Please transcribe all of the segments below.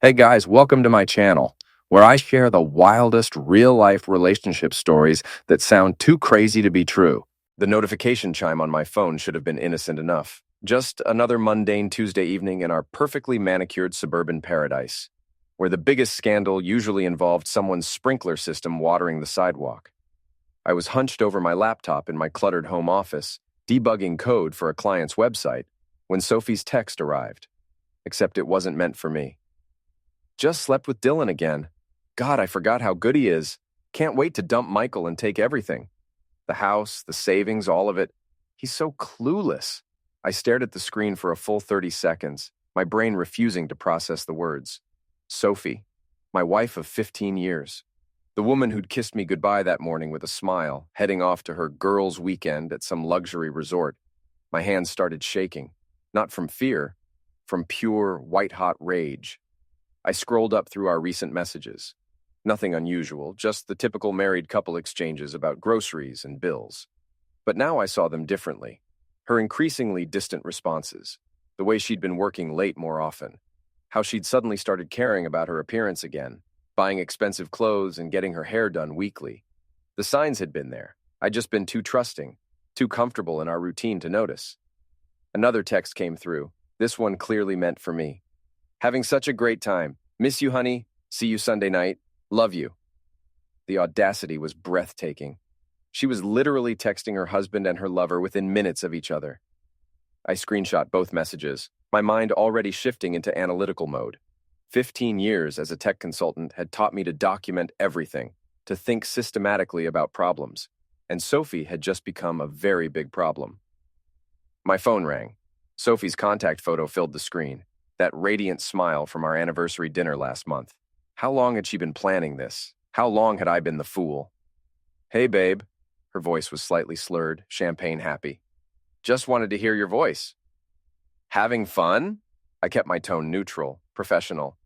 Hey guys, welcome to my channel, where I share the wildest real-life relationship stories that sound too crazy to be true. The notification chime on my phone should have been innocent enough. Just another mundane Tuesday evening in our perfectly manicured suburban paradise, where the biggest scandal usually involved someone's sprinkler system watering the sidewalk. I was hunched over my laptop in my cluttered home office, debugging code for a client's website, when Sophie's text arrived. Except it wasn't meant for me. Just slept with Dylan again. God, I forgot how good he is. Can't wait to dump Michael and take everything. The house, the savings, all of it. He's so clueless. I stared at the screen for a full 30 seconds, my brain refusing to process the words. Sophie, my wife of 15 years. The woman who'd kissed me goodbye that morning with a smile, heading off to her girls' weekend at some luxury resort. My hands started shaking, not from fear, from pure, white-hot rage. I scrolled up through our recent messages. Nothing unusual, just the typical married couple exchanges about groceries and bills. But now I saw them differently. Her increasingly distant responses, the way she'd been working late more often, how she'd suddenly started caring about her appearance again, buying expensive clothes and getting her hair done weekly. The signs had been there. I'd just been too trusting, too comfortable in our routine to notice. Another text came through, this one clearly meant for me. Having such a great time. Miss you, honey. See you Sunday night. Love you. The audacity was breathtaking. She was literally texting her husband and her lover within minutes of each other. I screenshot both messages, my mind already shifting into analytical mode. 15 years as a tech consultant had taught me to document everything, to think systematically about problems, and Sophie had just become a very big problem. My phone rang. Sophie's contact photo filled the screen. That radiant smile from our anniversary dinner last month. How long had she been planning this? How long had I been the fool? Hey, babe. Her voice was slightly slurred, champagne happy. Just wanted to hear your voice. Having fun? I kept my tone neutral, professional.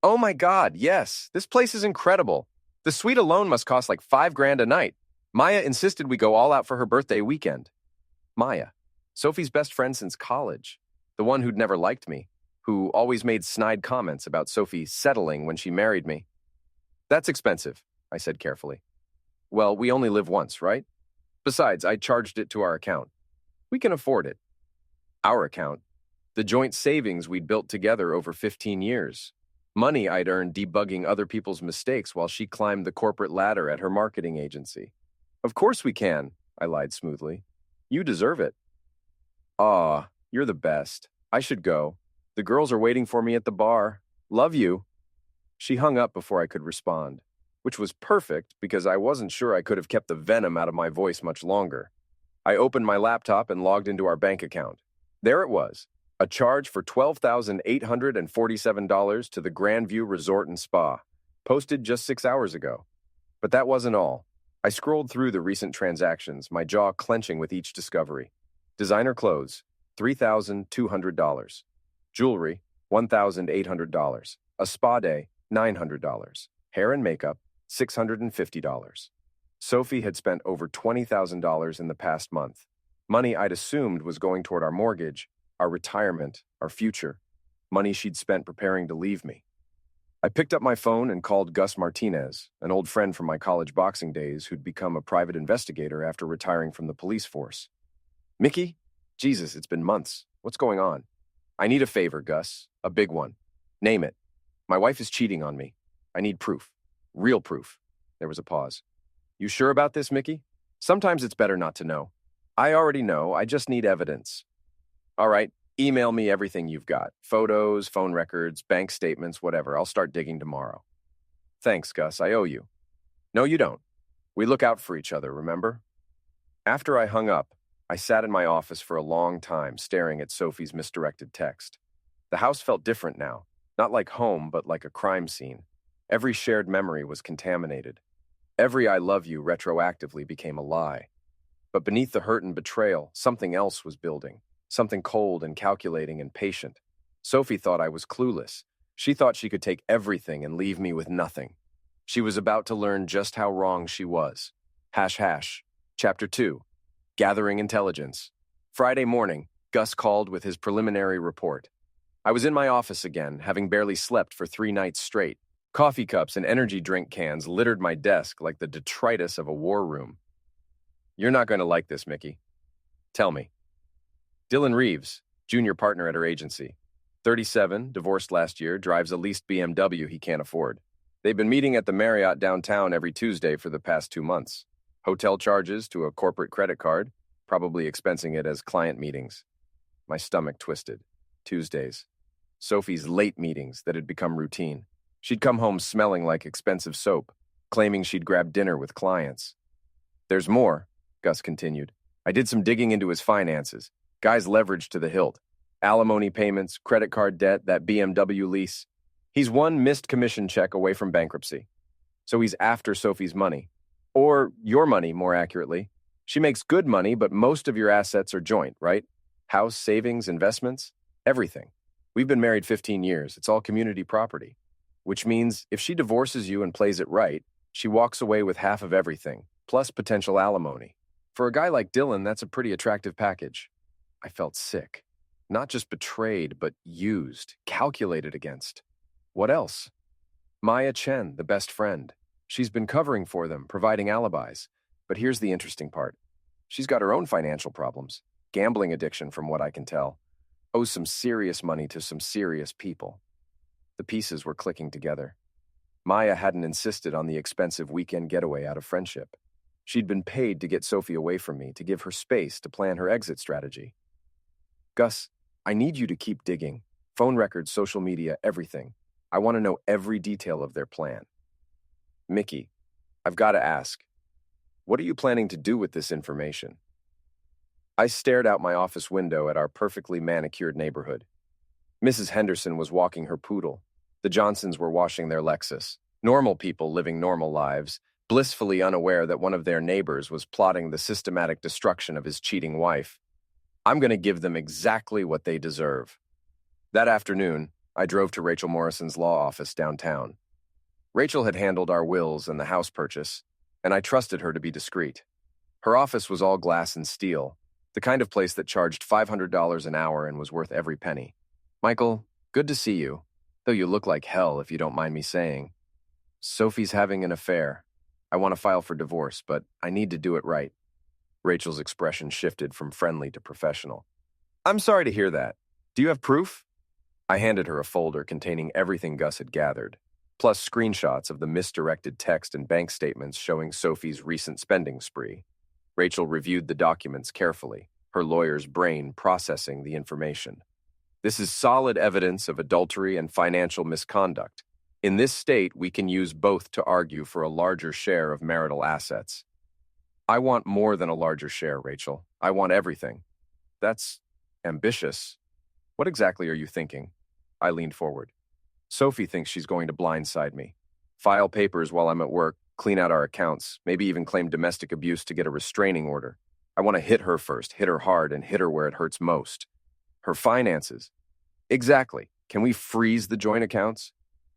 Oh my God, yes. This place is incredible. The suite alone must cost like $5,000 a night. Maya insisted we go all out for her birthday weekend. Maya, Sophie's best friend since college. The one who'd never liked me, who always made snide comments about Sophie settling when she married me. That's expensive, I said carefully. Well, we only live once, right? Besides, I charged it to our account. We can afford it. Our account. The joint savings we'd built together over 15 years. Money I'd earned debugging other people's mistakes while she climbed the corporate ladder at her marketing agency. Of course we can, I lied smoothly. You deserve it. Aw, you're the best. I should go. The girls are waiting for me at the bar. Love you. She hung up before I could respond, which was perfect because I wasn't sure I could have kept the venom out of my voice much longer. I opened my laptop and logged into our bank account. There it was, a charge for $12,847 to the Grandview Resort and Spa, posted just 6 hours ago. But that wasn't all. I scrolled through the recent transactions, my jaw clenching with each discovery. Designer clothes, $3,200. Jewelry, $1,800. A spa day, $900. Hair and makeup, $650. Sophie had spent over $20,000 in the past month. Money I'd assumed was going toward our mortgage, our retirement, our future. Money she'd spent preparing to leave me. I picked up my phone and called Gus Martinez, an old friend from my college boxing days who'd become a private investigator after retiring from the police force. Mickey? Jesus, it's been months. What's going on? I need a favor, Gus. A big one. Name it. My wife is cheating on me. I need proof. Real proof. There was a pause. You sure about this, Mickey? Sometimes it's better not to know. I already know. I just need evidence. All right. Email me everything you've got. Photos, phone records, bank statements, whatever. I'll start digging tomorrow. Thanks, Gus. I owe you. No, you don't. We look out for each other, remember? After I hung up, I sat in my office for a long time, staring at Sophie's misdirected text. The house felt different now, not like home, but like a crime scene. Every shared memory was contaminated. Every I love you retroactively became a lie. But beneath the hurt and betrayal, something else was building, something cold and calculating and patient. Sophie thought I was clueless. She thought she could take everything and leave me with nothing. She was about to learn just how wrong she was. Chapter 2. Gathering intelligence. Friday morning, Gus called with his preliminary report. I was in my office again, having barely slept for 3 nights straight. Coffee cups and energy drink cans littered my desk like the detritus of a war room. You're not going to like this, Mickey. Tell me. Dylan Reeves, junior partner at her agency. 37, divorced last year, drives a leased BMW he can't afford. They've been meeting at the Marriott downtown every Tuesday for the past 2 months. Hotel charges to a corporate credit card, probably expensing it as client meetings. My stomach twisted. Tuesdays. Sophie's late meetings that had become routine. She'd come home smelling like expensive soap, claiming she'd grab dinner with clients. There's more, Gus continued. I did some digging into his finances. Guy's leveraged to the hilt. Alimony payments, credit card debt, that BMW lease. He's one missed commission check away from bankruptcy. So he's after Sophie's money. Or your money, more accurately. She makes good money, but most of your assets are joint, right? House, savings, investments, everything. We've been married 15 years. It's all community property. Which means if she divorces you and plays it right, she walks away with half of everything, plus potential alimony. For a guy like Dylan, that's a pretty attractive package. I felt sick. Not just betrayed, but used, calculated against. What else? Maya Chen, the best friend. She's been covering for them, providing alibis. But here's the interesting part. She's got her own financial problems. Gambling addiction, from what I can tell. Owes some serious money to some serious people. The pieces were clicking together. Maya hadn't insisted on the expensive weekend getaway out of friendship. She'd been paid to get Sophie away from me, to give her space to plan her exit strategy. Gus, I need you to keep digging. Phone records, social media, everything. I want to know every detail of their plan. Mickey, I've got to ask, what are you planning to do with this information? I stared out my office window at our perfectly manicured neighborhood. Mrs. Henderson was walking her poodle. The Johnsons were washing their Lexus. Normal people living normal lives, blissfully unaware that one of their neighbors was plotting the systematic destruction of his cheating wife. I'm going to give them exactly what they deserve. That afternoon, I drove to Rachel Morrison's law office downtown. Rachel had handled our wills and the house purchase, and I trusted her to be discreet. Her office was all glass and steel, the kind of place that charged $500 an hour and was worth every penny. Michael, good to see you, though you look like hell if you don't mind me saying. Sophie's having an affair. I want to file for divorce, but I need to do it right. Rachel's expression shifted from friendly to professional. I'm sorry to hear that. Do you have proof? I handed her a folder containing everything Gus had gathered, plus screenshots of the misdirected text and bank statements showing Sophie's recent spending spree. Rachel reviewed the documents carefully, her lawyer's brain processing the information. This is solid evidence of adultery and financial misconduct. In this state, we can use both to argue for a larger share of marital assets. I want more than a larger share, Rachel. I want everything. That's ambitious. What exactly are you thinking? I leaned forward. Sophie thinks she's going to blindside me. File papers while I'm at work, clean out our accounts, maybe even claim domestic abuse to get a restraining order. I want to hit her first, hit her hard, and hit her where it hurts most. Her finances. Exactly. Can we freeze the joint accounts?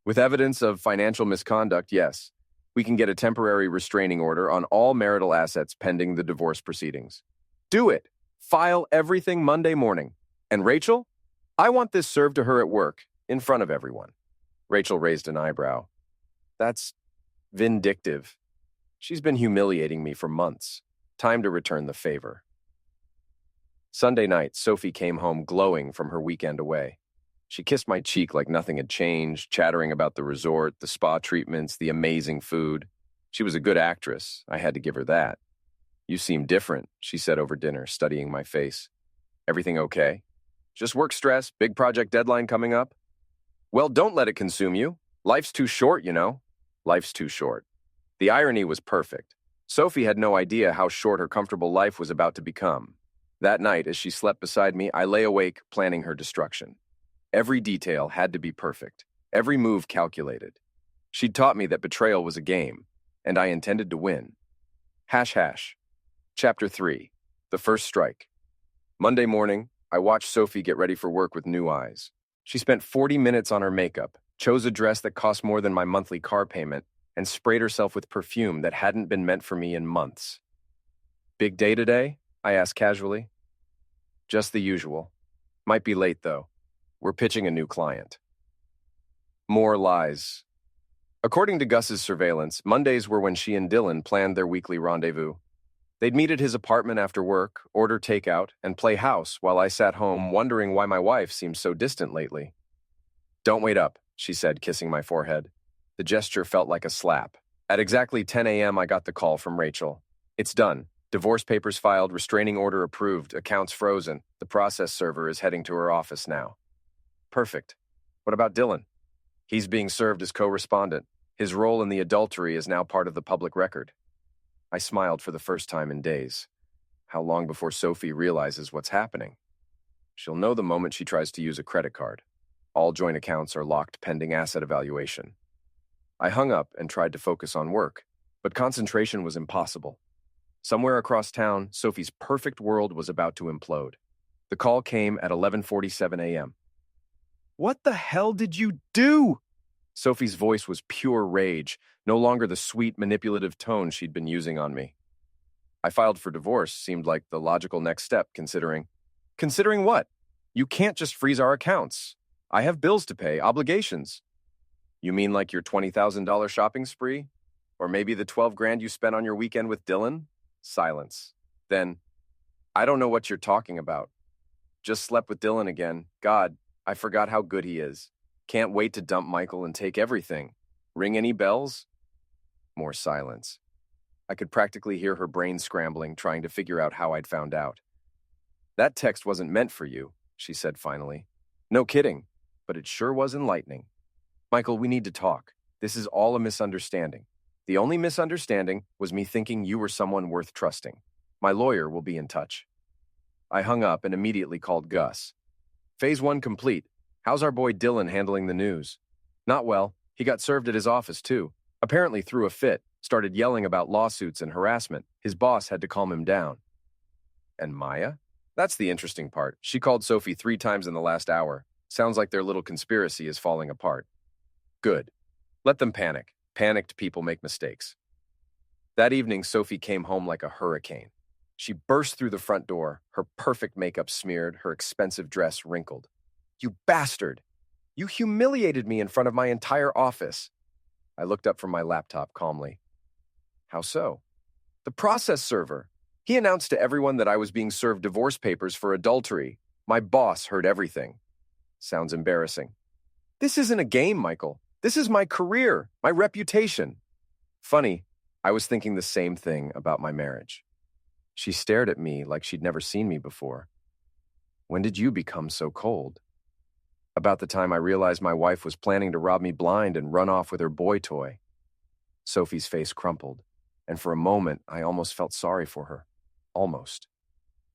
With evidence of financial misconduct, yes. We can get a temporary restraining order on all marital assets pending the divorce proceedings. Do it. File everything Monday morning. And Rachel? I want this served to her at work, in front of everyone. Rachel raised an eyebrow. That's vindictive. She's been humiliating me for months. Time to return the favor. Sunday night, Sophie came home glowing from her weekend away. She kissed my cheek like nothing had changed, chattering about the resort, the spa treatments, the amazing food. She was a good actress. I had to give her that. You seem different, she said over dinner, studying my face. Everything okay? Just work stress, big project deadline coming up? Well, don't let it consume you. Life's too short, you know. Life's too short. The irony was perfect. Sophie had no idea how short her comfortable life was about to become. That night, as she slept beside me, I lay awake, planning her destruction. Every detail had to be perfect, every move calculated. She'd taught me that betrayal was a game, and I intended to win. Chapter 3. The First Strike. Monday morning, I watched Sophie get ready for work with new eyes. She spent 40 minutes on her makeup, chose a dress that cost more than my monthly car payment, and sprayed herself with perfume that hadn't been meant for me in months. Big day today? I asked casually. Just the usual. Might be late, though. We're pitching a new client. More lies. According to Gus's surveillance, Mondays were when she and Dylan planned their weekly rendezvous. They'd meet at his apartment after work, order takeout, and play house while I sat home wondering why my wife seemed so distant lately. "Don't wait up," she said, kissing my forehead. The gesture felt like a slap. At exactly 10 a.m., I got the call from Rachel. "It's done. Divorce papers filed, restraining order approved, accounts frozen. The process server is heading to her office now." "Perfect. What about Dylan?" "He's being served as co-respondent. His role in the adultery is now part of the public record." I smiled for the first time in days. How long before Sophie realizes what's happening? She'll know the moment she tries to use a credit card. All joint accounts are locked pending asset evaluation. I hung up and tried to focus on work, but concentration was impossible. Somewhere across town, Sophie's perfect world was about to implode. The call came at 11:47 a.m. "What the hell did you do?" Sophie's voice was pure rage, no longer the sweet, manipulative tone she'd been using on me. "I filed for divorce," seemed like the logical next step, considering. "Considering what? You can't just freeze our accounts. I have bills to pay, obligations." "You mean like your $20,000 shopping spree? Or maybe the 12 grand you spent on your weekend with Dylan?" Silence. Then, "I don't know what you're talking about. Just slept with Dylan again. God, I forgot how good he is. Can't wait to dump Michael and take everything. Ring any bells?" More silence. I could practically hear her brain scrambling, trying to figure out how I'd found out. "That text wasn't meant for you," she said finally. "No kidding, but it sure was enlightening. Michael, we need to talk. This is all a misunderstanding. The only misunderstanding was me thinking you were someone worth trusting. My lawyer will be in touch." I hung up and immediately called Gus. "Phase 1 complete. How's our boy Dylan handling the news?" "Not well. He got served at his office, too. Apparently threw a fit, started yelling about lawsuits and harassment. His boss had to calm him down." "And Maya?" "That's the interesting part. She called Sophie 3 times in the last hour. Sounds like their little conspiracy is falling apart." "Good. Let them panic. Panicked people make mistakes." That evening, Sophie came home like a hurricane. She burst through the front door, her perfect makeup smeared, her expensive dress wrinkled. "You bastard! You humiliated me in front of my entire office." I looked up from my laptop calmly. "How so?" "The process server. He announced to everyone that I was being served divorce papers for adultery. My boss heard everything." Sounds embarrassing. "This isn't a game, Michael. This is my career, my reputation." Funny, I was thinking the same thing about my marriage. She stared at me like she'd never seen me before. "When did you become so cold?" "About the time I realized my wife was planning to rob me blind and run off with her boy toy." Sophie's face crumpled, and for a moment I almost felt sorry for her. Almost.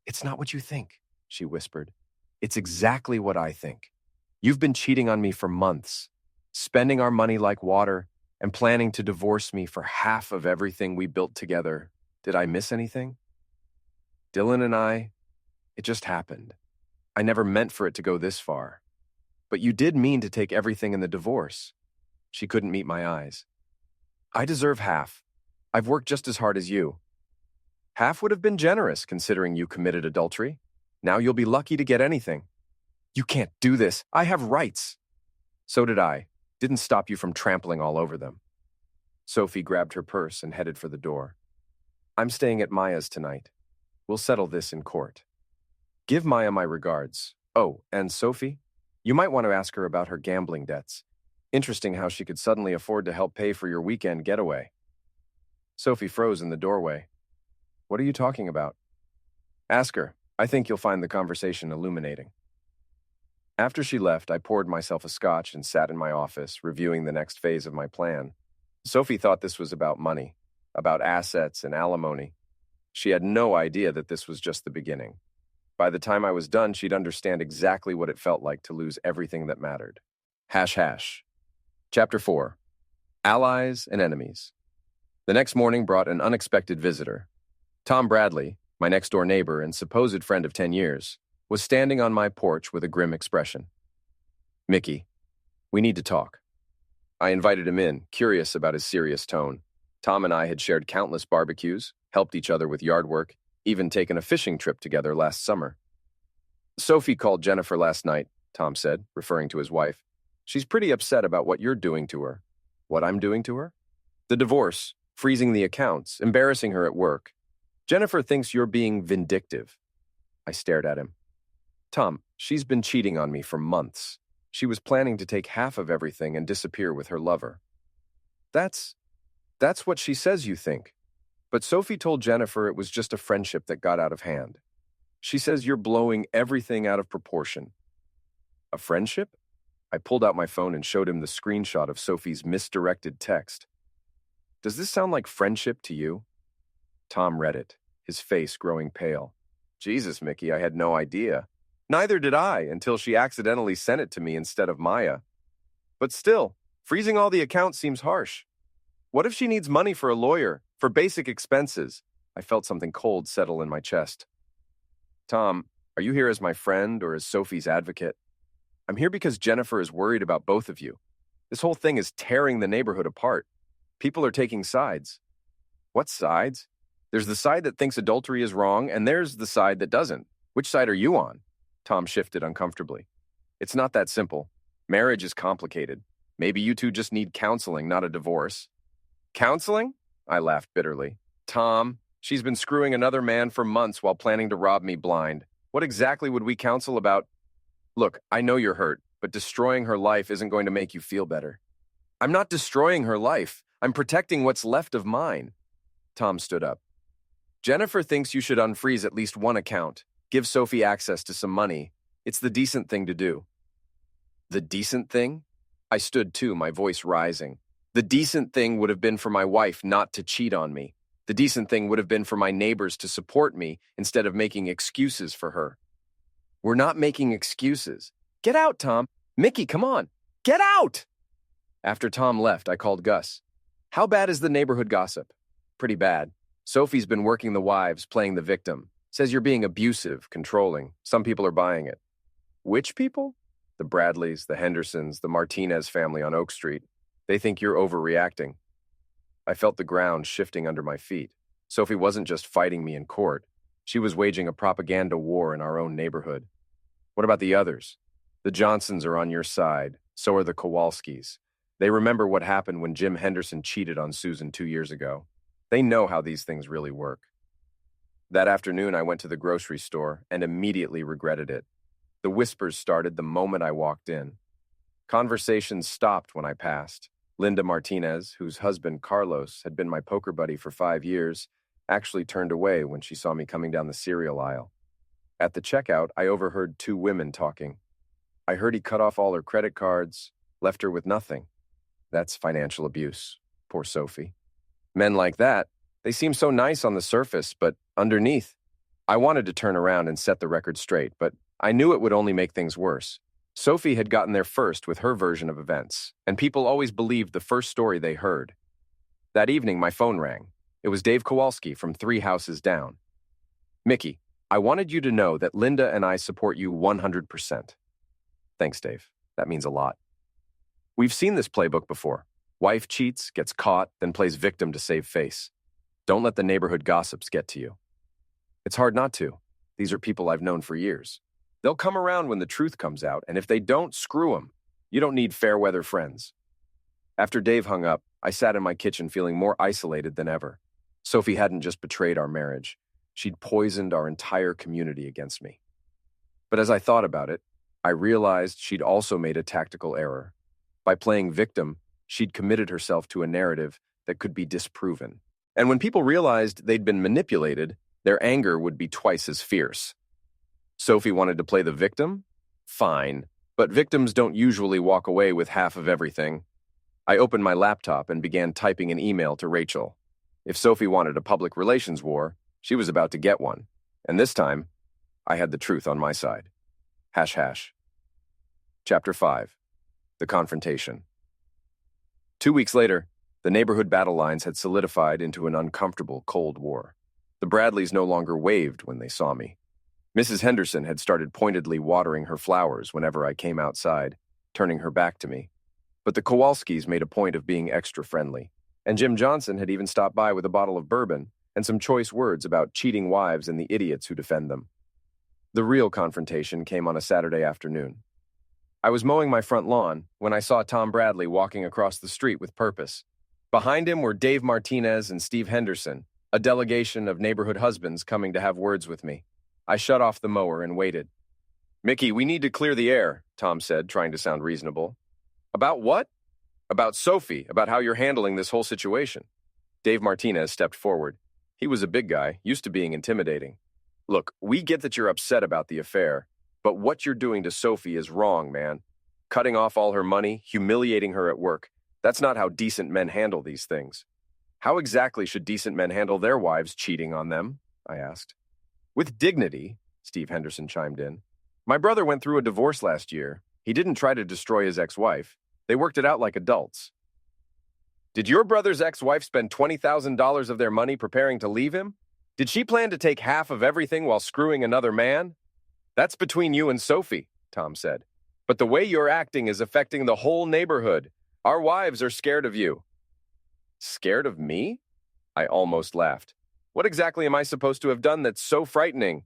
"It's not what you think," she whispered. "It's exactly what I think. You've been cheating on me for months, spending our money like water, and planning to divorce me for half of everything we built together. Did I miss anything?" "Dylan and I, it just happened. I never meant for it to go this far. But you did mean to take everything in the divorce." She couldn't meet my eyes. "I deserve half. I've worked just as hard as you." "Half would have been generous, considering you committed adultery. Now you'll be lucky to get anything." "You can't do this. I have rights." "So did I. Didn't stop you from trampling all over them." Sophie grabbed her purse and headed for the door. "I'm staying at Maya's tonight. We'll settle this in court. Give Maya my regards. Oh, and Sophie, you might want to ask her about her gambling debts. Interesting how she could suddenly afford to help pay for your weekend getaway." Sophie froze in the doorway. "What are you talking about?" "Ask her. I think you'll find the conversation illuminating." After she left, I poured myself a scotch and sat in my office, reviewing the next phase of my plan. Sophie thought this was about money, about assets and alimony. She had no idea that this was just the beginning. By the time I was done, she'd understand exactly what it felt like to lose everything that mattered. ##. Chapter 4. Allies and Enemies. The next morning brought an unexpected visitor. Tom Bradley, my next-door neighbor and supposed friend of 10 years, was standing on my porch with a grim expression. "Mickey, we need to talk." I invited him in, curious about his serious tone. Tom and I had shared countless barbecues, helped each other with yard work, even taken a fishing trip together last summer. "Sophie called Jennifer last night, Tom said, referring to his wife. She's pretty upset about what you're doing to her. What I'm doing to her? The divorce, freezing the accounts, embarrassing her at work. Jennifer thinks you're being vindictive. I stared at him. Tom, she's been cheating on me for months. She was planning to take half of everything and disappear with her lover. That's what she says you think. But Sophie told Jennifer it was just a friendship that got out of hand. She says you're blowing everything out of proportion. A friendship? I pulled out my phone and showed him the screenshot of Sophie's misdirected text. Does this sound like friendship to you? Tom read it, his face growing pale. Jesus, Mickey, I had no idea. Neither did I until she accidentally sent it to me instead of Maya. But still, freezing all the accounts seems harsh. What if she needs money for a lawyer, for basic expenses? I felt something cold settle in my chest. Tom, are you here as my friend or as Sophie's advocate? I'm here because Jennifer is worried about both of you. This whole thing is tearing the neighborhood apart. People are taking sides. What sides? There's the side that thinks adultery is wrong, and there's the side that doesn't. Which side are you on? Tom shifted uncomfortably. It's not that simple. Marriage is complicated. Maybe you two just need counseling, not a divorce. Counseling? I laughed bitterly. Tom, she's been screwing another man for months while planning to rob me blind. What exactly would we counsel about? Look, I know you're hurt, but destroying her life isn't going to make you feel better. I'm not destroying her life. I'm protecting what's left of mine. Tom stood up. Jennifer thinks you should unfreeze at least one account. Give Sophie access to some money. It's the decent thing to do. The decent thing? I stood too, my voice rising. The decent thing would have been for my wife not to cheat on me. The decent thing would have been for my neighbors to support me instead of making excuses for her. We're not making excuses. Get out, Tom. Mickey, come on. Get out! After Tom left, I called Gus. How bad is the neighborhood gossip? Pretty bad. Sophie's been working the wives, playing the victim. Says you're being abusive, controlling. Some people are buying it. Which people? The Bradleys, the Hendersons, the Martinez family on Oak Street. They think you're overreacting. I felt the ground shifting under my feet. Sophie wasn't just fighting me in court. She was waging a propaganda war in our own neighborhood. What about the others? The Johnsons are on your side. So are the Kowalskis. They remember what happened when Jim Henderson cheated on Susan 2 years ago. They know how these things really work. That afternoon, I went to the grocery store and immediately regretted it. The whispers started the moment I walked in. Conversations stopped when I passed. Linda Martinez, whose husband Carlos had been my poker buddy for 5 years, actually turned away when she saw me coming down the cereal aisle. At the checkout, I overheard 2 women talking. I heard he cut off all her credit cards, left her with nothing. That's financial abuse. Poor Sophie. Men like that, they seem so nice on the surface, but underneath. I wanted to turn around and set the record straight, but I knew it would only make things worse. Sophie had gotten there first with her version of events, and people always believed the first story they heard. That evening, my phone rang. It was Dave Kowalski from 3 houses down. Mickey, I wanted you to know that Linda and I support you 100%. Thanks, Dave. That means a lot. We've seen this playbook before. Wife cheats, gets caught, then plays victim to save face. Don't let the neighborhood gossips get to you. It's hard not to. These are people I've known for years. They'll come around when the truth comes out, and if they don't, screw them. You don't need fair-weather friends. After Dave hung up, I sat in my kitchen feeling more isolated than ever. Sophie hadn't just betrayed our marriage. She'd poisoned our entire community against me. But as I thought about it, I realized she'd also made a tactical error. By playing victim, she'd committed herself to a narrative that could be disproven. And when people realized they'd been manipulated, their anger would be twice as fierce. Sophie wanted to play the victim? Fine. But victims don't usually walk away with half of everything. I opened my laptop and began typing an email to Rachel. If Sophie wanted a public relations war, she was about to get one. And this time, I had the truth on my side. #. Chapter 5. The Confrontation. 2 weeks later, the neighborhood battle lines had solidified into an uncomfortable Cold War. The Bradleys no longer waved when they saw me. Mrs. Henderson had started pointedly watering her flowers whenever I came outside, turning her back to me. But the Kowalskis made a point of being extra friendly, and Jim Johnson had even stopped by with a bottle of bourbon and some choice words about cheating wives and the idiots who defend them. The real confrontation came on a Saturday afternoon. I was mowing my front lawn when I saw Tom Bradley walking across the street with purpose. Behind him were Dave Martinez and Steve Henderson, a delegation of neighborhood husbands coming to have words with me. I shut off the mower and waited. "Mickey, we need to clear the air," Tom said, trying to sound reasonable. "About what?" "About Sophie, about how you're handling this whole situation." Dave Martinez stepped forward. He was a big guy, used to being intimidating. "Look, we get that you're upset about the affair, but what you're doing to Sophie is wrong, man. Cutting off all her money, humiliating her at work. That's not how decent men handle these things." "How exactly should decent men handle their wives cheating on them?" I asked. "With dignity," Steve Henderson chimed in. "My brother went through a divorce last year. He didn't try to destroy his ex-wife. They worked it out like adults." "Did your brother's ex-wife spend $20,000 of their money preparing to leave him? Did she plan to take half of everything while screwing another man?" "That's between you and Sophie," Tom said. "But the way you're acting is affecting the whole neighborhood. Our wives are scared of you." "Scared of me?" I almost laughed. "What exactly am I supposed to have done that's so frightening?"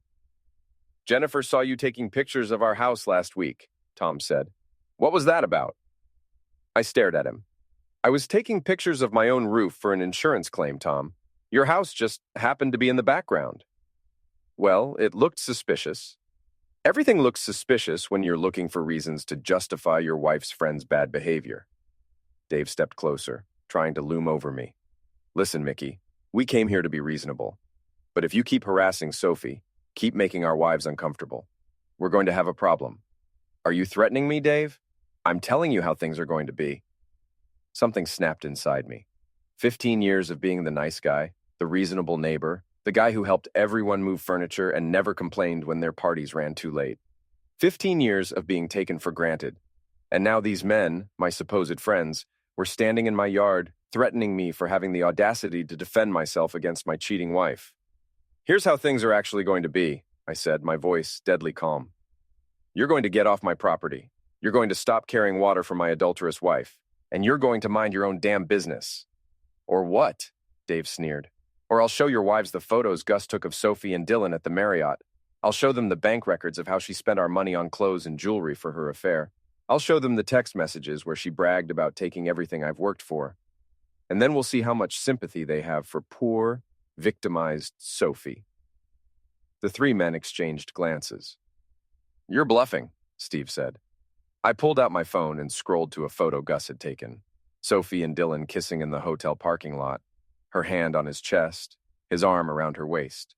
"Jennifer saw you taking pictures of our house last week," Tom said. "What was that about?" I stared at him. "I was taking pictures of my own roof for an insurance claim, Tom. Your house just happened to be in the background." "Well, it looked suspicious." "Everything looks suspicious when you're looking for reasons to justify your wife's friend's bad behavior." Dave stepped closer, trying to loom over me. "Listen, Mickey, we came here to be reasonable. But if you keep harassing Sophie, keep making our wives uncomfortable, we're going to have a problem." "Are you threatening me, Dave?" "I'm telling you how things are going to be." Something snapped inside me. 15 years of being the nice guy, the reasonable neighbor, the guy who helped everyone move furniture and never complained when their parties ran too late. 15 years of being taken for granted. And now these men, my supposed friends, were standing in my yard, threatening me for having the audacity to defend myself against my cheating wife. "Here's how things are actually going to be," I said, my voice deadly calm. "You're going to get off my property. You're going to stop carrying water for my adulterous wife. And you're going to mind your own damn business." "Or what?" Dave sneered. "Or I'll show your wives the photos Gus took of Sophie and Dylan at the Marriott. I'll show them the bank records of how she spent our money on clothes and jewelry for her affair. I'll show them the text messages where she bragged about taking everything I've worked for. And then we'll see how much sympathy they have for poor, victimized Sophie." The three men exchanged glances. "You're bluffing," Steve said. I pulled out my phone and scrolled to a photo Gus had taken. Sophie and Dylan kissing in the hotel parking lot, her hand on his chest, his arm around her waist.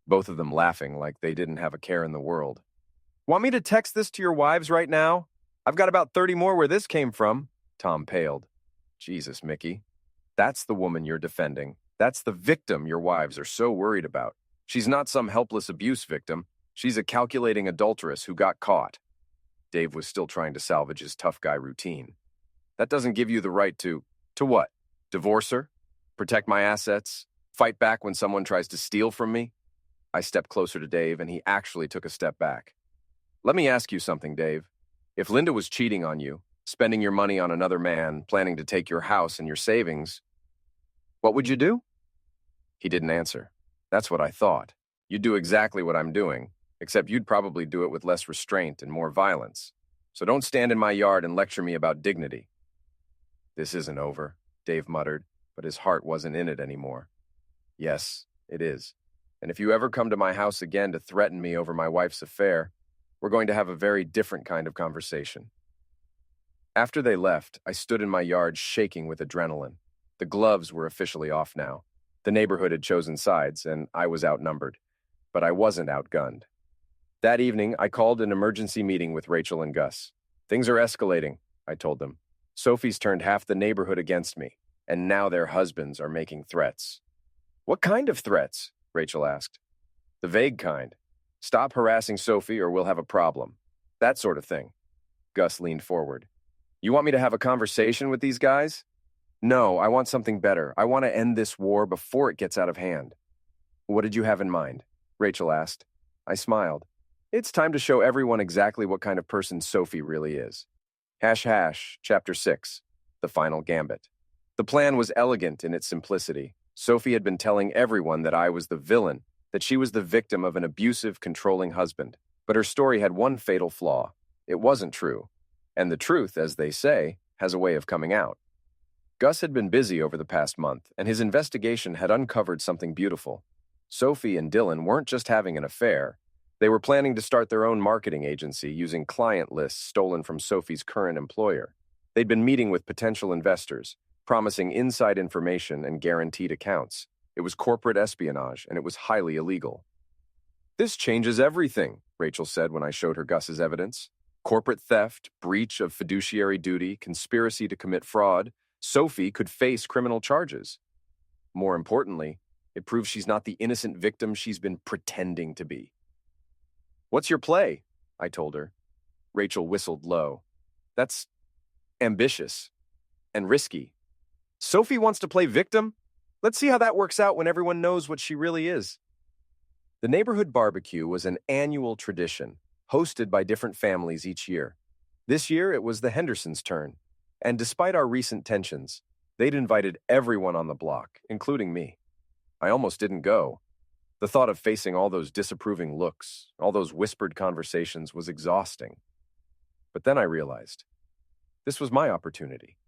Both of them laughing like they didn't have a care in the world. "Want me to text this to your wives right now? I've got about 30 more where this came from." Tom paled. "Jesus, Mickey. That's the woman you're defending. That's the victim your wives are so worried about. She's not some helpless abuse victim. She's a calculating adulteress who got caught." Dave was still trying to salvage his tough guy routine. "That doesn't give you the right to what? Divorce her? Protect my assets? Fight back when someone tries to steal from me?" I stepped closer to Dave, and he actually took a step back. "Let me ask you something, Dave. If Linda was cheating on you, spending your money on another man, planning to take your house and your savings, what would you do?" He didn't answer. "That's what I thought. You'd do exactly what I'm doing, except you'd probably do it with less restraint and more violence. So don't stand in my yard and lecture me about dignity." "This isn't over," Dave muttered, but his heart wasn't in it anymore. "Yes, it is. And if you ever come to my house again to threaten me over my wife's affair, we're going to have a very different kind of conversation." After they left, I stood in my yard shaking with adrenaline. The gloves were officially off now. The neighborhood had chosen sides, and I was outnumbered. But I wasn't outgunned. That evening, I called an emergency meeting with Rachel and Gus. "Things are escalating," I told them. "Sophie's turned half the neighborhood against me, and now their husbands are making threats." "What kind of threats?" Rachel asked. "The vague kind. Stop harassing Sophie or we'll have a problem. That sort of thing." Gus leaned forward. "You want me to have a conversation with these guys?" "No, I want something better. I want to end this war before it gets out of hand." "What did you have in mind?" Rachel asked. I smiled. "It's time to show everyone exactly what kind of person Sophie really is." #, Chapter 6, The Final Gambit. The plan was elegant in its simplicity. Sophie had been telling everyone that I was the villain, that she was the victim of an abusive, controlling husband. But her story had one fatal flaw. It wasn't true. And the truth, as they say, has a way of coming out. Gus had been busy over the past month, and his investigation had uncovered something beautiful. Sophie and Dylan weren't just having an affair. They were planning to start their own marketing agency using client lists stolen from Sophie's current employer. They'd been meeting with potential investors, promising inside information and guaranteed accounts. It was corporate espionage, and it was highly illegal. "This changes everything," Rachel said when I showed her Gus's evidence. "Corporate theft, breach of fiduciary duty, conspiracy to commit fraud. Sophie could face criminal charges. More importantly, it proves she's not the innocent victim she's been pretending to be." "What's your play?" I told her. Rachel whistled low. "That's ambitious and risky. Sophie wants to play victim? Let's see how that works out when everyone knows what she really is." The neighborhood barbecue was an annual tradition, hosted by different families each year. This year, it was the Hendersons' turn, and despite our recent tensions, they'd invited everyone on the block, including me. I almost didn't go. The thought of facing all those disapproving looks, all those whispered conversations was exhausting. But then I realized, this was my opportunity.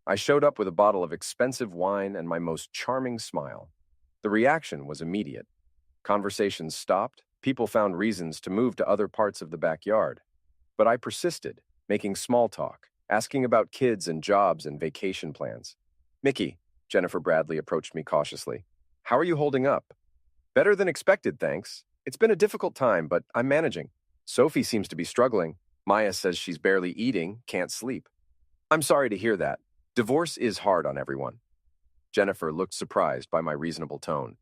I showed up with a bottle of expensive wine and my most charming smile. The reaction was immediate. Conversations stopped, people found reasons to move to other parts of the backyard. But I persisted, making small talk, asking about kids and jobs and vacation plans. "Mickey," Jennifer Bradley approached me cautiously, "how are you holding up?" "Better than expected, thanks. It's been a difficult time, but I'm managing. Sophie seems to be struggling. Maya says she's barely eating, can't sleep." "I'm sorry to hear that. Divorce is hard on everyone." Jennifer looked surprised by my reasonable tone.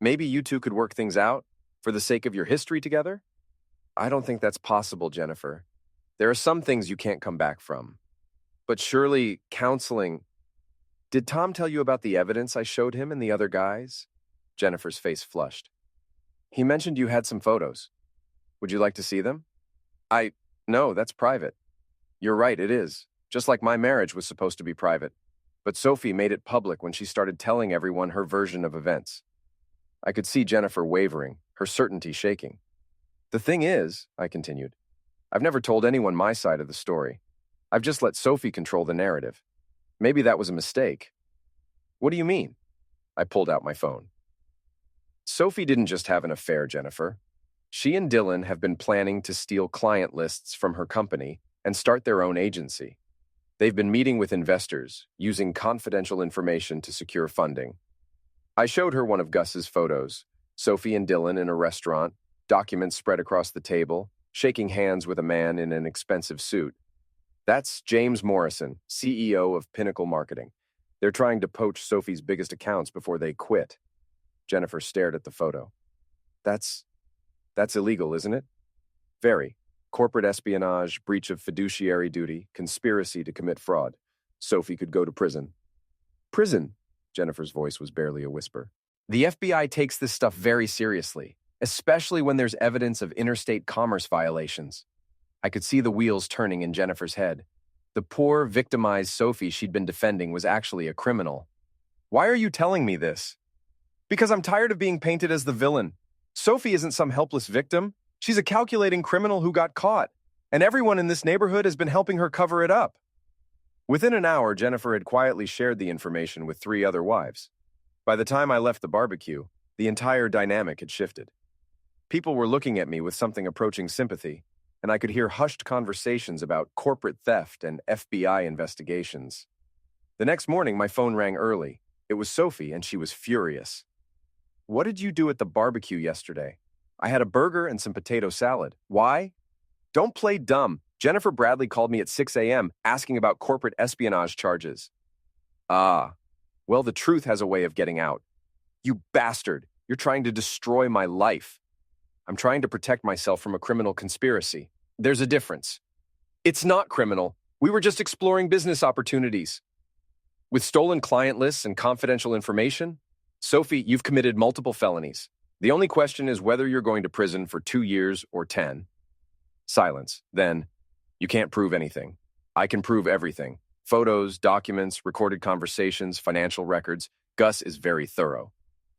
"Maybe you two could work things out, for the sake of your history together?" "I don't think that's possible, Jennifer. There are some things you can't come back from. But surely, counseling—" "Did Tom tell you about the evidence I showed him and the other guys?" Jennifer's face flushed. "He mentioned you had some photos. Would you like to see them?" No, that's private." "You're right, it is. Just like my marriage was supposed to be private. But Sophie made it public when she started telling everyone her version of events." I could see Jennifer wavering, her certainty shaking. "The thing is," I continued, "I've never told anyone my side of the story. I've just let Sophie control the narrative. Maybe that was a mistake." "What do you mean?" I pulled out my phone. "Sophie didn't just have an affair, Jennifer. She and Dylan have been planning to steal client lists from her company and start their own agency. They've been meeting with investors, using confidential information to secure funding." I showed her one of Gus's photos, Sophie and Dylan in a restaurant, documents spread across the table, shaking hands with a man in an expensive suit. "That's James Morrison, CEO of Pinnacle Marketing. They're trying to poach Sophie's biggest accounts before they quit." Jennifer stared at the photo. That's illegal, isn't it?" "Very. Corporate espionage, breach of fiduciary duty, conspiracy to commit fraud. Sophie could go to prison." "Prison?" Jennifer's voice was barely a whisper. "The FBI takes this stuff very seriously, especially when there's evidence of interstate commerce violations." I could see the wheels turning in Jennifer's head. The poor, victimized Sophie she'd been defending was actually a criminal. "Why are you telling me this?" "Because I'm tired of being painted as the villain. Sophie isn't some helpless victim. She's a calculating criminal who got caught, and everyone in this neighborhood has been helping her cover it up." Within an hour, Jennifer had quietly shared the information with 3 other wives. By the time I left the barbecue, the entire dynamic had shifted. People were looking at me with something approaching sympathy, and I could hear hushed conversations about corporate theft and FBI investigations. The next morning, my phone rang early. It was Sophie, and she was furious. "What did you do at the barbecue yesterday?" "I had a burger and some potato salad." "Why?" "Don't play dumb. Jennifer Bradley called me at 6 a.m. asking about corporate espionage charges." "Ah, well, the truth has a way of getting out." "You bastard! You're trying to destroy my life." "I'm trying to protect myself from a criminal conspiracy." "There's a difference." "It's not criminal. We were just exploring business opportunities." "With stolen client lists and confidential information? Sophie, you've committed multiple felonies. The only question is whether you're going to prison for 2 years or 10. Silence. Then, "You can't prove anything." "I can prove everything. Photos, documents, recorded conversations, financial records. Gus is very thorough."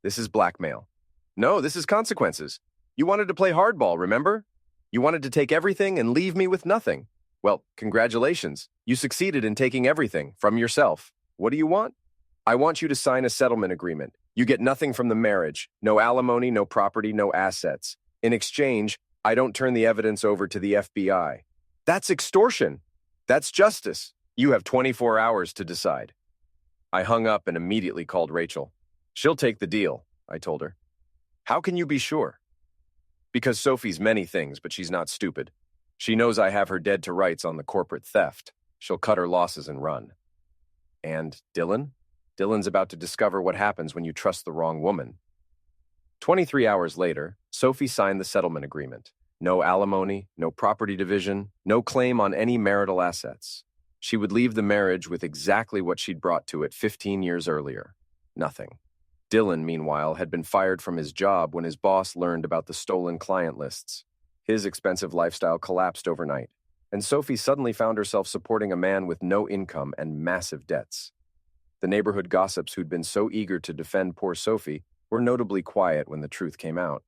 "This is blackmail." "No, this is consequences. You wanted to play hardball, remember? You wanted to take everything and leave me with nothing." Well, congratulations. You succeeded in taking everything from yourself. What do you want? I want you to sign a settlement agreement. You get nothing from the marriage, no alimony, no property, no assets. In exchange, I don't turn the evidence over to the FBI. That's extortion. That's justice. You have 24 hours to decide. I hung up and immediately called Rachel. She'll take the deal, I told her. How can you be sure? Because Sophie's many things, but she's not stupid. She knows I have her dead to rights on the corporate theft. She'll cut her losses and run. And Dylan? Dylan's about to discover what happens when you trust the wrong woman. 23 hours later, Sophie signed the settlement agreement. No alimony, no property division, no claim on any marital assets. She would leave the marriage with exactly what she'd brought to it 15 years earlier. Nothing. Dylan, meanwhile, had been fired from his job when his boss learned about the stolen client lists. His expensive lifestyle collapsed overnight, and Sophie suddenly found herself supporting a man with no income and massive debts. The neighborhood gossips who'd been so eager to defend poor Sophie were notably quiet when the truth came out.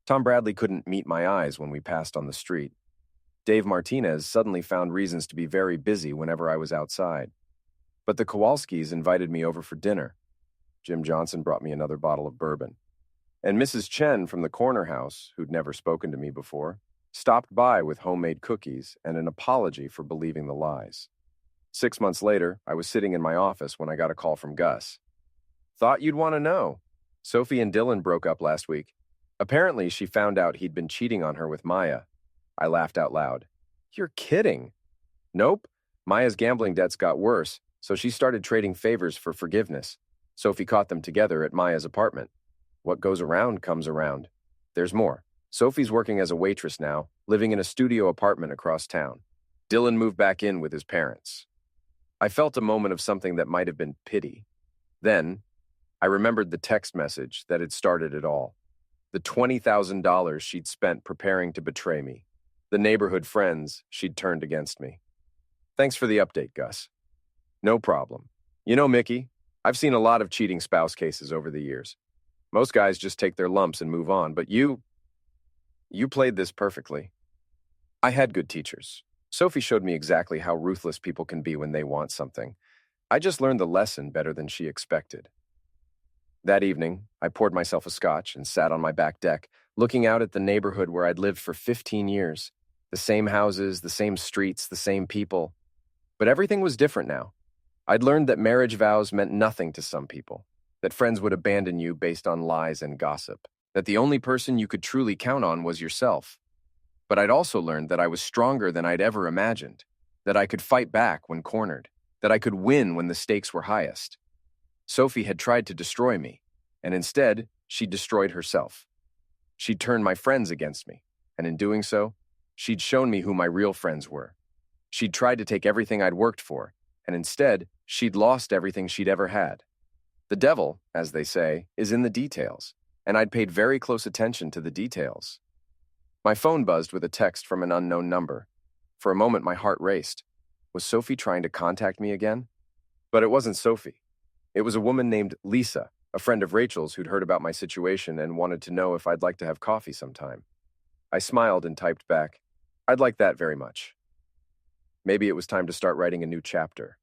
Tom Bradley couldn't meet my eyes when we passed on the street. Dave Martinez suddenly found reasons to be very busy whenever I was outside. But the Kowalskis invited me over for dinner. Jim Johnson brought me another bottle of bourbon. And Mrs. Chen from the corner house, who'd never spoken to me before, stopped by with homemade cookies and an apology for believing the lies. 6 months later, I was sitting in my office when I got a call from Gus. Thought you'd want to know. Sophie and Dylan broke up last week. Apparently, she found out he'd been cheating on her with Maya. I laughed out loud. You're kidding. Nope. Maya's gambling debts got worse, so she started trading favors for forgiveness. Sophie caught them together at Maya's apartment. What goes around comes around. There's more. Sophie's working as a waitress now, living in a studio apartment across town. Dylan moved back in with his parents. I felt a moment of something that might have been pity. Then, I remembered the text message that had started it all. The $20,000 she'd spent preparing to betray me. The neighborhood friends she'd turned against me. Thanks for the update, Gus. No problem. You know, Mickey, I've seen a lot of cheating spouse cases over the years. Most guys just take their lumps and move on, but you played this perfectly. I had good teachers. Sophie showed me exactly how ruthless people can be when they want something. I just learned the lesson better than she expected. That evening, I poured myself a scotch and sat on my back deck, looking out at the neighborhood where I'd lived for 15 years. The same houses, the same streets, the same people. But everything was different now. I'd learned that marriage vows meant nothing to some people, that friends would abandon you based on lies and gossip, that the only person you could truly count on was yourself. But I'd also learned that I was stronger than I'd ever imagined, that I could fight back when cornered, that I could win when the stakes were highest. Sophie had tried to destroy me, and instead, she destroyed herself. She'd turned my friends against me, and in doing so, she'd shown me who my real friends were. She'd tried to take everything I'd worked for, and instead, she'd lost everything she'd ever had. The devil, as they say, is in the details, and I'd paid very close attention to the details. My phone buzzed with a text from an unknown number. For a moment, my heart raced. Was Sophie trying to contact me again? But it wasn't Sophie. It was a woman named Lisa, a friend of Rachel's who'd heard about my situation and wanted to know if I'd like to have coffee sometime. I smiled and typed back, I'd like that very much. Maybe it was time to start writing a new chapter.